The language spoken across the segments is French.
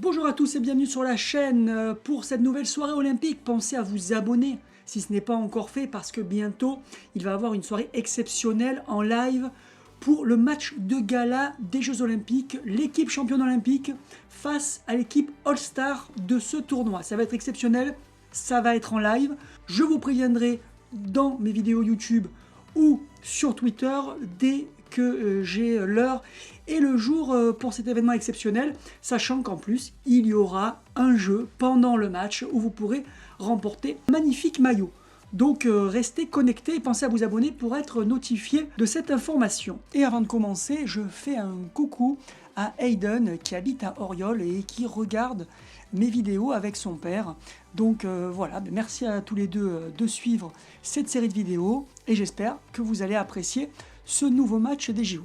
Bonjour à tous et bienvenue sur la chaîne pour cette nouvelle soirée olympique. Pensez à vous abonner si ce n'est pas encore fait parce que bientôt il va y avoir une soirée exceptionnelle en live pour le match de gala des Jeux Olympiques, l'équipe championne olympique face à l'équipe All-Star de ce tournoi. Ça va être exceptionnel, ça va être en live. Je vous préviendrai dans mes vidéos YouTube ou sur Twitter dès que j'ai l'heure et le jour pour cet événement exceptionnel, sachant qu'en plus, il y aura un jeu pendant le match où vous pourrez remporter un magnifique maillot. Donc restez connectés et pensez à vous abonner pour être notifié de cette information. Et avant de commencer, je fais un coucou à Hayden qui habite à Auriol et qui regarde mes vidéos avec son père. Donc voilà, merci à tous les deux de suivre cette série de vidéos et j'espère que vous allez apprécier ce nouveau match des JO.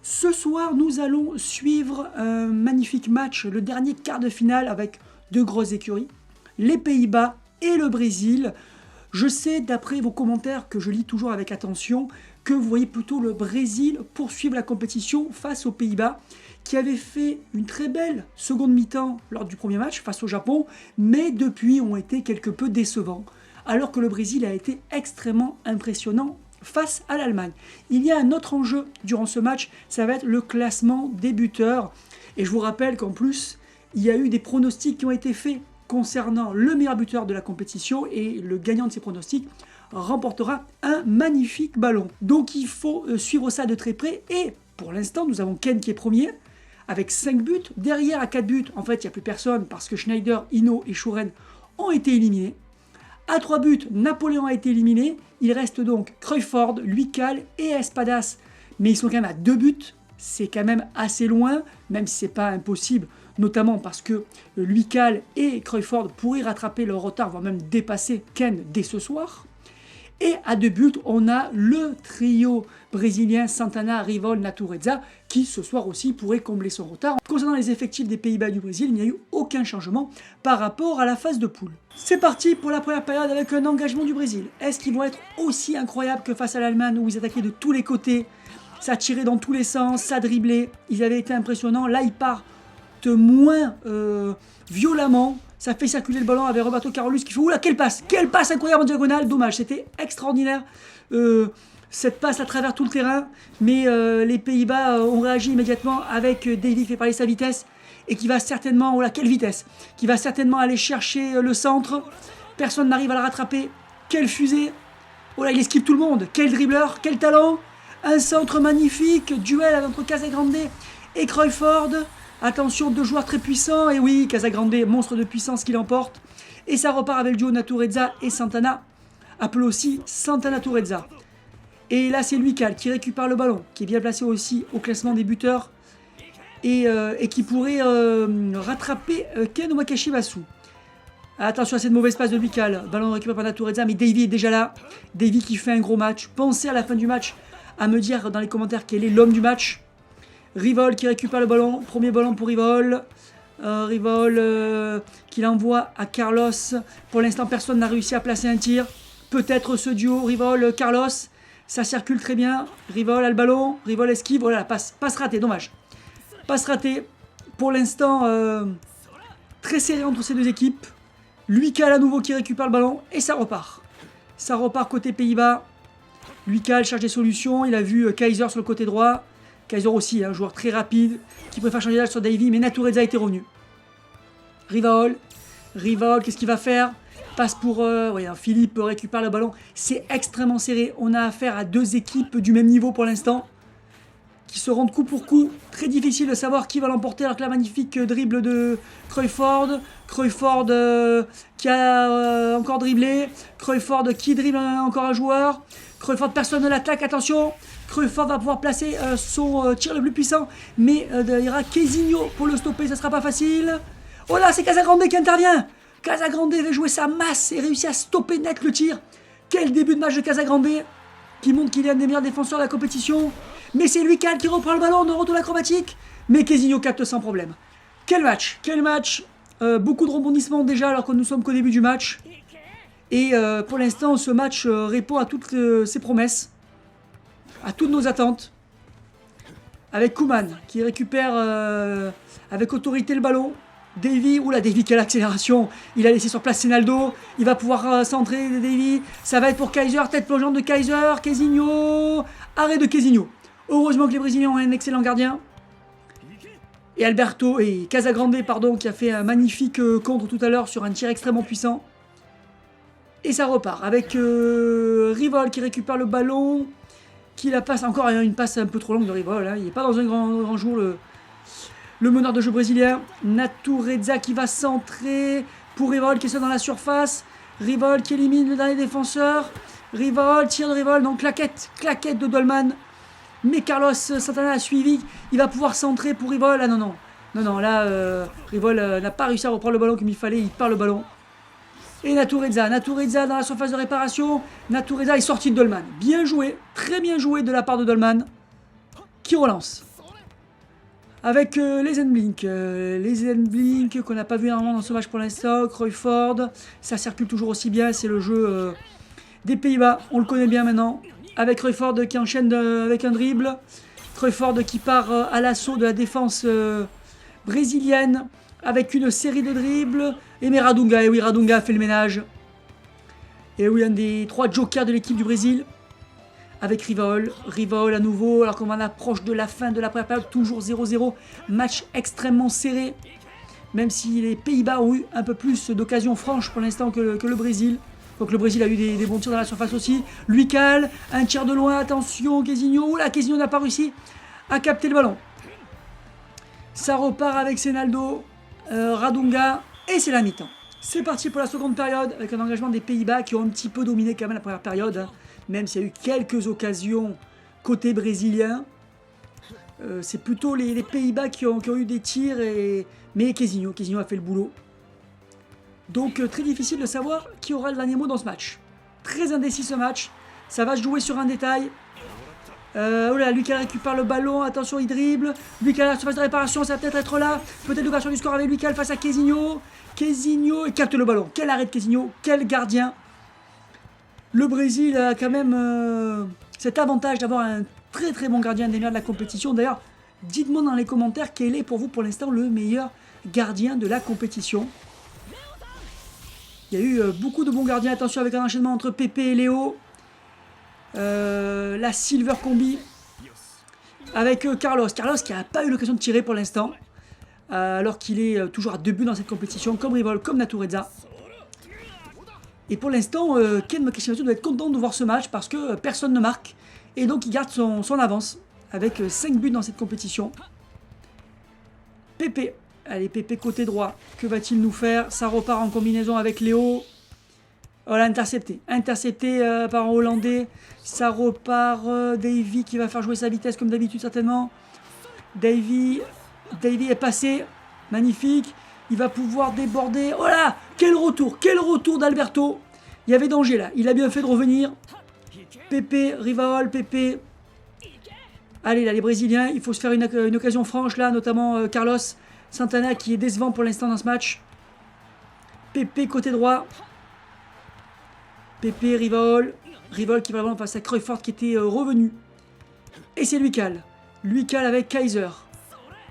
Ce soir, nous allons suivre un magnifique match, le dernier quart de finale avec deux grosses écuries, les Pays-Bas et le Brésil. Je sais, d'après vos commentaires que je lis toujours avec attention, que vous voyez plutôt le Brésil poursuivre la compétition face aux Pays-Bas, qui avaient fait une très belle seconde mi-temps lors du premier match face au Japon, mais depuis ont été quelque peu décevants, alors que le Brésil a été extrêmement impressionnant face à l'Allemagne. Il y a un autre enjeu durant ce match, ça va être le classement des buteurs. Et je vous rappelle qu'en plus, il y a eu des pronostics qui ont été faits concernant le meilleur buteur de la compétition et le gagnant de ces pronostics remportera un magnifique ballon. Donc il faut suivre ça de très près et pour l'instant, nous avons Ken qui est premier avec 5 buts. Derrière à 4 buts, en fait, il n'y a plus personne parce que Schneider, Hino et Schuren ont été éliminés. À 3 buts, Napoléon a été éliminé. Il reste donc Cruyfford, Luical et Espadas. Mais ils sont quand même à 2 buts. C'est quand même assez loin, même si ce n'est pas impossible, notamment parce que Luical et Cruyfford pourraient rattraper leur retard, voire même dépasser Ken dès ce soir. Et à 2 buts, on a le trio brésilien Santana, Rivol, Natureza, qui ce soir aussi pourrait combler son retard. Concernant les effectifs des Pays-Bas et du Brésil, il n'y a eu aucun changement par rapport à la phase de poule. C'est parti pour la première période avec un engagement du Brésil. Est-ce qu'ils vont être aussi incroyables que face à l'Allemagne où ils attaquaient de tous les côtés? Ça tirait dans tous les sens, ça driblait, ils avaient été impressionnants. Là, ils partent moins violemment. Ça fait circuler le ballon avec Roberto Carlos qui fait oula, quelle passe incroyable en diagonale. Dommage, c'était extraordinaire cette passe à travers tout le terrain. Mais les Pays-Bas ont réagi immédiatement avec Davy qui fait parler sa vitesse et qui va certainement, oh là, quelle vitesse, qui va certainement aller chercher le centre. Personne n'arrive à la rattraper. Quelle fusée. Oh là, il esquive tout le monde. Quel dribbleur, quel talent. Un centre magnifique, duel entre Casagrande et Cruyfford. Attention, deux joueurs très puissants. Et oui, Casagrande, monstre de puissance qui l'emporte. Et ça repart avec le duo Natureza et Santana. Appelé aussi Santana-Natureza. Et là, c'est Luical qui récupère le ballon, qui est bien placé aussi au classement des buteurs. Et qui pourrait rattraper Ken Wakashimasu. Attention à cette mauvaise passe de Luical. Ballon récupéré par Natureza, mais Davy est déjà là. Davy qui fait un gros match. Pensez à la fin du match à me dire dans les commentaires quel est l'homme du match. Rivol qui récupère le ballon, premier ballon pour Rivol. Rivol qui l'envoie à Carlos. Pour l'instant, personne n'a réussi à placer un tir. Peut-être ce duo Rivol-Carlos. Ça circule très bien. Rivol a le ballon. Rivol esquive. Voilà, passe ratée, dommage. Passe ratée. Pour l'instant, très serré entre ces deux équipes. Luical à nouveau qui récupère le ballon. Et ça repart. Ça repart côté Pays-Bas. Luical cherche des solutions. Il a vu Kaiser sur le côté droit. Kaiser aussi, un joueur très rapide, qui préfère changer d'âge sur Davy, mais Natureza a été revenu. Rivol, qu'est-ce qu'il va faire? Passe pour... Philippe récupère le ballon. C'est extrêmement serré. On a affaire à deux équipes du même niveau pour l'instant, qui se rendent coup pour coup. Très difficile de savoir qui va l'emporter, alors que la magnifique dribble de Cruyfford. Cruyfford qui a encore dribblé. Cruyfford qui dribble encore un joueur. Cruyfford, personne ne l'attaque, attention. Cruyfford va pouvoir placer son tir le plus puissant, mais il y aura Kezinho pour le stopper, ça sera pas facile. Oh là, c'est Casagrande qui intervient. Casagrande va jouer sa masse et réussit à stopper net le tir. Quel début de match de Casagrande, qui montre qu'il est un des meilleurs défenseurs de la compétition. Mais c'est Luical qui reprend le ballon dans le retour acrobatique. Mais Kezinho capte sans problème. Quel match, beaucoup de rebondissements déjà alors que nous sommes qu'au début du match. Et pour l'instant, ce match répond à toutes ses promesses, à toutes nos attentes. Avec Koeman qui récupère avec autorité le ballon. Davy, oula, Davy, quelle accélération. Il a laissé sur place Senaldo. Il va pouvoir centrer Davy. Ça va être pour Kaiser, tête plongeante de Kaiser. Kezinho, arrêt de Kezinho. Heureusement que les Brésiliens ont un excellent gardien. Et Alberto, et Casagrande, pardon, qui a fait un magnifique contre tout à l'heure sur un tir extrêmement puissant. Et ça repart avec Rivol qui récupère le ballon. Qui la passe, encore une passe un peu trop longue de Rivol. Hein. Il n'est pas dans un grand jour, le meneur de jeu brésilien. Natureza qui va centrer pour Rivol qui est seul dans la surface. Rivol qui élimine le dernier défenseur. Rivol, tir de Rivol, donc claquette de Dolman. Mais Carlos Santana a suivi. Il va pouvoir centrer pour Rivol. Ah non, là, Rivol n'a pas réussi à reprendre le ballon comme il fallait. Il perd le ballon. Et Natureza dans la surface de réparation. Natureza est sorti de Dolman. Bien joué, très bien joué de la part de Dolman. Qui relance. Avec les Zenblink. Les Zenblink qu'on n'a pas vu énormément dans ce match pour l'instant. Cruyfford, ça circule toujours aussi bien. C'est le jeu des Pays-Bas. On le connaît bien maintenant. Avec Cruyfford qui enchaîne avec un dribble. Cruyfford qui part à l'assaut de la défense brésilienne. Avec une série de dribbles. Et mais Radunga, et oui, Radunga a fait le ménage. Et oui, un des 3 jokers de l'équipe du Brésil. Avec Rivol à nouveau, alors qu'on en approche de la fin de la première période, toujours 0-0. Match extrêmement serré. Même si les Pays-Bas ont eu un peu plus d'occasions franches pour l'instant que le Brésil. Donc le Brésil a eu des bons tirs dans la surface aussi. Luical, un tir de loin, attention, Kezinho. Oula, Kezinho n'a pas réussi à capter le ballon. Ça repart avec Senaldo, Radunga. Et c'est la mi-temps. C'est parti pour la seconde période avec un engagement des Pays-Bas qui ont un petit peu dominé quand même la première période. Hein, même s'il y a eu quelques occasions côté brésilien. C'est plutôt les Pays-Bas qui ont eu des tirs. Mais Kezinho a fait le boulot. Donc très difficile de savoir qui aura le dernier mot dans ce match. Très indécis ce match. Ça va se jouer sur un détail. Voilà, Luical récupère le ballon, attention il dribble. Luical à la surface de réparation, ça va peut-être être là. Peut-être l'ouverture du score avec Luical face à Kezinho. Kezinho, il capte le ballon. Quel arrêt de Kezinho, quel gardien. Le Brésil a quand même cet avantage d'avoir un très très bon gardien, des meilleurs de la compétition. D'ailleurs, dites-moi dans les commentaires quel est pour vous pour l'instant le meilleur gardien de la compétition. Il y a eu beaucoup de bons gardiens, attention avec un enchaînement entre Pepe et Léo. La Silver Combi avec Carlos qui n'a pas eu l'occasion de tirer pour l'instant alors qu'il est toujours à 2 buts dans cette compétition comme Rivol, comme Natureza. Et pour l'instant Ken Makishimoto doit être content de voir ce match parce que personne ne marque et donc il garde son avance avec 5 buts dans cette compétition. Pepe, allez Pepe côté droit, que va-t-il nous faire? Ça repart en combinaison avec Léo. Voilà, intercepté par un Hollandais. Ça repart Davy qui va faire jouer sa vitesse comme d'habitude certainement. Davy est passé. Magnifique. Il va pouvoir déborder. Oh là, quel retour d'Alberto. Il y avait danger là. Il a bien fait de revenir. Pepe, Rivol, Pepe. Allez là, les Brésiliens. Il faut se faire une occasion franche là, notamment Carlos Santana qui est décevant pour l'instant dans ce match. Pepe côté droit. Pepe, Rivol qui va vraiment face à Cruyfford qui était revenu. Et c'est Luical avec Kaiser.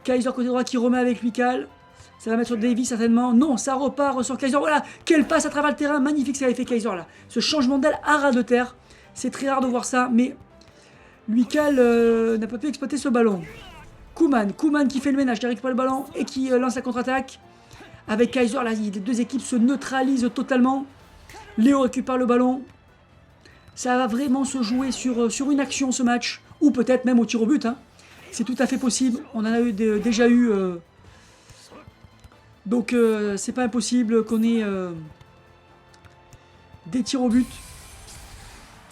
Kaiser côté droit qui remet avec Luical. Ça va mettre sur Davy certainement. Non, ça repart sur Kaiser. Voilà, quelle passe à travers le terrain. Magnifique ça avait fait Kaiser là. Ce changement d'aile à ras de terre. C'est très rare de voir ça. Mais Luical n'a pas pu exploiter ce ballon. Koeman qui fait le ménage, qui récupère le ballon et qui lance la contre-attaque. Avec Kaiser, là, les deux équipes se neutralisent totalement. Léo récupère le ballon. Ça va vraiment se jouer sur une action ce match. Ou peut-être même au tir au but. Hein. C'est tout à fait possible. On en a déjà eu. Donc c'est pas impossible qu'on ait des tirs au but.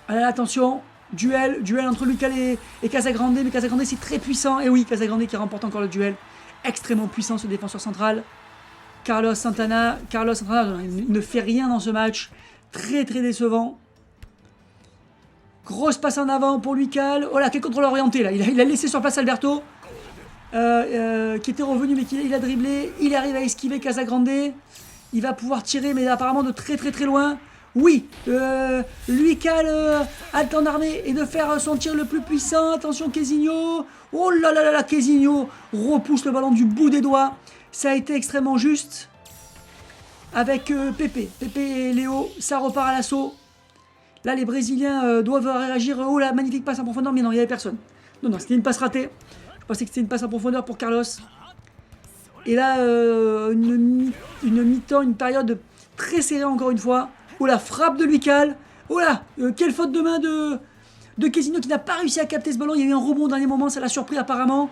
Allez, attention. Duel entre Luical et Casagrande. Mais Casagrande c'est très puissant. Et oui, Casagrande qui remporte encore le duel. Extrêmement puissant ce défenseur central. Carlos Santana ne fait rien dans ce match. Très très décevant. Grosse passe en avant pour Luical. Oh là, quel contrôle orienté là. Il a laissé sur place Alberto. Qui était revenu mais il a dribblé. Il arrive à esquiver Casagrande. Il va pouvoir tirer mais apparemment de très très très loin. Oui, Luical a le temps d'armer et de faire son tir le plus puissant. Attention Kezinho. Oh là là là là, Kezinho repousse le ballon du bout des doigts. Ça a été extrêmement juste avec Pépé. Pépé et Léo, ça repart à l'assaut. Là, les Brésiliens doivent réagir. Oh là, magnifique passe en profondeur, mais non, il n'y avait personne. Non, non, c'était une passe ratée. Je pensais que c'était une passe en profondeur pour Carlos. Et là, une mi-temps, une période très serrée encore une fois. Oh la frappe de Luical. Oh là, quelle faute de main de Quesinho qui n'a pas réussi à capter ce ballon. Il y a eu un rebond au dernier moment, ça l'a surpris apparemment.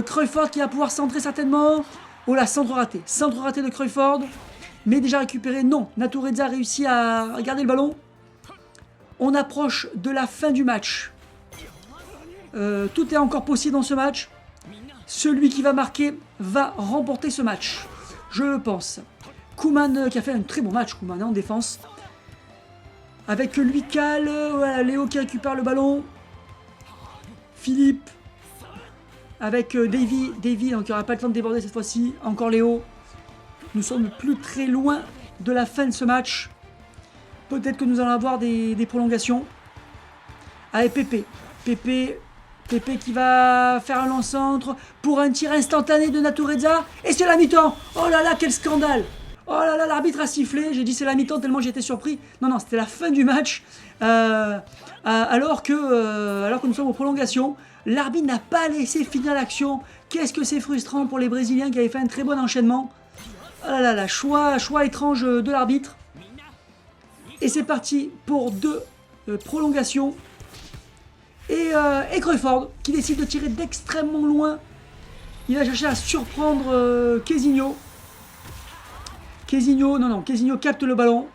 Cruyfford qui va pouvoir centrer certainement. Oh là, centre raté. Centre raté de Cruyfford. Mais déjà récupéré, non. Natureza a réussi à garder le ballon. On approche de la fin du match. Tout est encore possible dans ce match. Celui qui va marquer va remporter ce match. Je le pense. Koeman qui a fait un très bon match, Koeman en défense. Avec Luical, voilà, Léo qui récupère le ballon. Philippe. Avec Davy. Davy, donc il n'aura pas le temps de déborder cette fois-ci. Encore Léo. Nous sommes plus très loin de la fin de ce match. Peut-être que nous allons avoir des prolongations. Allez, Pépé. Pépé qui va faire un long centre pour un tir instantané de Natureza. Et c'est la mi-temps. Oh là là, quel scandale. Oh là là, l'arbitre a sifflé. J'ai dit c'est la mi-temps tellement j'étais surpris. Non, non, c'était la fin du match. Alors que nous sommes aux prolongations. L'arbitre n'a pas laissé finir l'action. Qu'est-ce que c'est frustrant pour les Brésiliens qui avaient fait un très bon enchaînement. Oh là là, choix étrange de l'arbitre. Et c'est parti pour 2 prolongations. Et Cruyfford qui décide de tirer d'extrêmement loin. Il va chercher à surprendre Quesinho. Quesinho capte le ballon.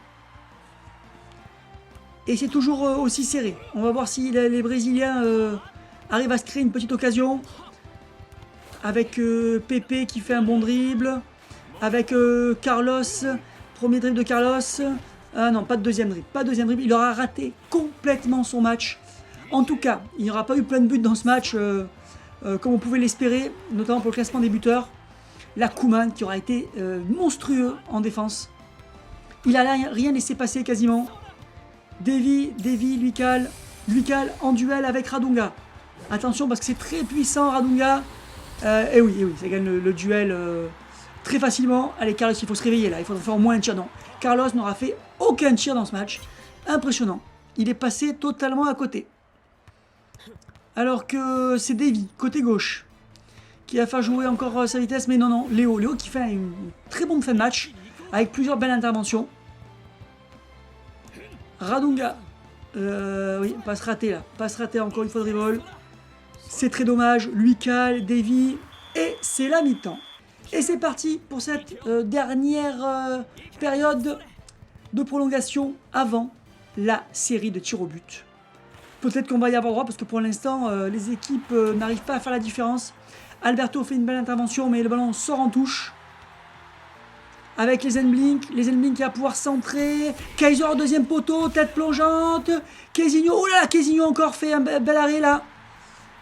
Et c'est toujours aussi serré. On va voir si les Brésiliens arrivent à se créer une petite occasion. Avec Pépé qui fait un bon dribble. Avec Carlos. Premier dribble de Carlos. Ah non, pas de deuxième dribble. Il aura raté complètement son match. En tout cas, il n'y aura pas eu plein de buts dans ce match, comme on pouvait l'espérer, notamment pour le classement des buteurs. La Koeman qui aura été monstrueux en défense. Il n'a rien laissé passer quasiment. Davy, Luical en duel avec Radunga. Attention parce que c'est très puissant Radunga. Et oui, ça gagne le duel très facilement. Allez Carlos, il faut se réveiller là, il faudra faire au moins un tir. Non, Carlos n'aura fait aucun tir dans ce match. Impressionnant. Il est passé totalement à côté. Alors que c'est Davy, côté gauche, qui va faire jouer encore sa vitesse. Mais non, Léo qui fait une très bonne fin de match, avec plusieurs belles interventions. Radunga, oui, passe ratée là. Passe ratée encore une fois de Rivol. C'est très dommage. Luical, Davy, et c'est la mi-temps. Et c'est parti pour cette dernière période de prolongation avant la série de tirs au but. Peut-être qu'on va y avoir droit parce que pour l'instant, les équipes n'arrivent pas à faire la différence. Alberto fait une belle intervention, mais le ballon sort en touche. Avec les Zenblink qui va pouvoir centrer. Kaiser au deuxième poteau, tête plongeante. Quesinho, oh là là, Quesinho encore fait un bel arrêt là.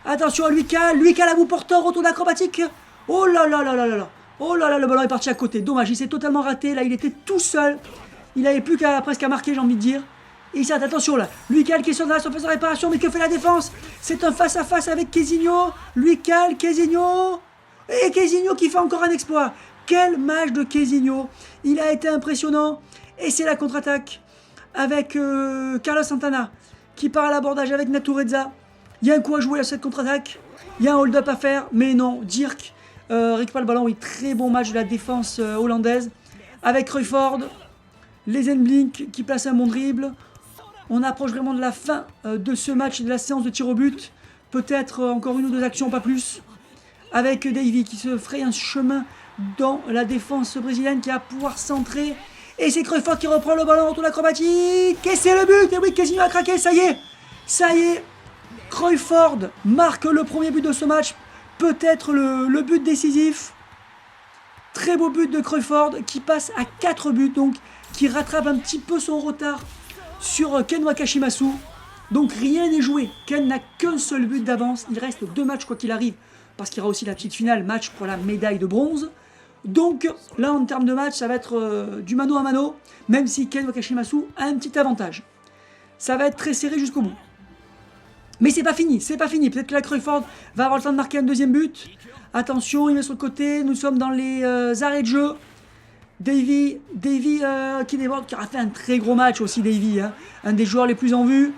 Attention à Luical à bout portant, retour acrobatique. Oh là là là là là là. Oh là là, le ballon est parti à côté. Dommage, il s'est totalement raté. Là, il était tout seul. Il n'avait plus qu'à presque à marquer, j'ai envie de dire. Et il s'arrête, attention là. Luical qui est sur la surface de réparation, mais que fait la défense? C'est un face-à-face avec Quesinho. Luical, Quesinho. Et Quesinho qui fait encore un exploit. Quel match de Quesinho. Il a été impressionnant. Et c'est la contre-attaque avec Carlos Santana qui part à l'abordage avec Natureza. Il y a un coup à jouer à cette contre-attaque. Il y a un hold-up à faire. Mais non, Dirk récupère le ballon. Oui, très bon match de la défense hollandaise. Avec Cruyfford. Les Zenblink qui placent un bon dribble. On approche vraiment de la fin de ce match, de la séance de tir au but. Peut-être encore une ou 2 actions, pas plus. Avec Davy qui se fraye un chemin dans la défense brésilienne qui va pouvoir centrer. Et c'est Cruyfford qui reprend le ballon en tour acrobatique. Et c'est le but. Et oui, Quesinho a craqué. Ça y est. Cruyfford marque le premier but de ce match. Peut-être le but décisif. Très beau but de Cruyfford qui passe à 4 buts. Donc qui rattrape un petit peu son retard sur Ken Wakashimasu. Donc rien n'est joué. Ken n'a qu'un seul but d'avance. Il reste 2 matchs quoi qu'il arrive. Parce qu'il y aura aussi la petite finale, match pour la médaille de bronze. Donc là en termes de match, ça va être du mano à mano. Même si Ken Wakashimasu a un petit avantage. Ça va être très serré jusqu'au bout. Mais c'est pas fini, c'est pas fini. Peut-être que la Cruyfford va avoir le temps de marquer un deuxième but. Attention, il met sur le côté. Nous sommes dans les arrêts de jeu. Davy qui déborde, qui aura fait un très gros match aussi, Davy. Hein. Un des joueurs les plus en vue.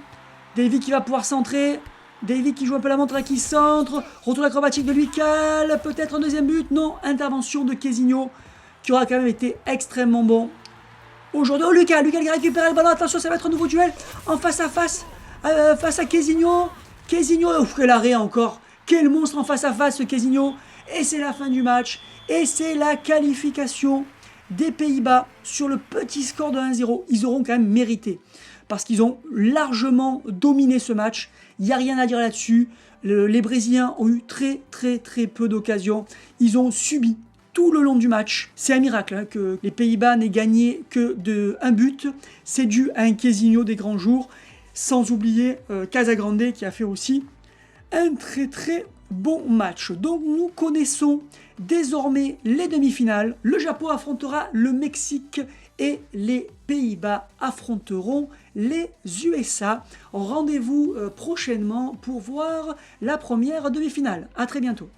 Davy qui va pouvoir centrer. Davy qui joue un peu la montre là, qui centre. Retour acrobatique de Lucal. Peut-être un deuxième but. Non, intervention de Kézinho qui aura quand même été extrêmement bon. Aujourd'hui, oh, Lucal qui récupère le ballon. Attention, ça va être un nouveau duel en face à face. Face à Kézinho. Kézinho, quel arrêt encore. Quel monstre en face à face, ce Kézinho. Et c'est la fin du match. Et c'est la qualification des Pays-Bas sur le petit score de 1-0. Ils auront quand même mérité. Parce qu'ils ont largement dominé ce match. Il n'y a rien à dire là-dessus. Les Brésiliens ont eu très peu d'occasions. Ils ont subi tout le long du match. C'est un miracle hein, que les Pays-Bas n'aient gagné que un but. C'est dû à un Kézinho des grands jours. Sans oublier Casagrande qui a fait aussi un très bon match. Donc nous connaissons désormais les demi-finales. Le Japon affrontera le Mexique et les Pays-Bas affronteront les USA. Rendez-vous prochainement pour voir la première demi-finale. À très bientôt.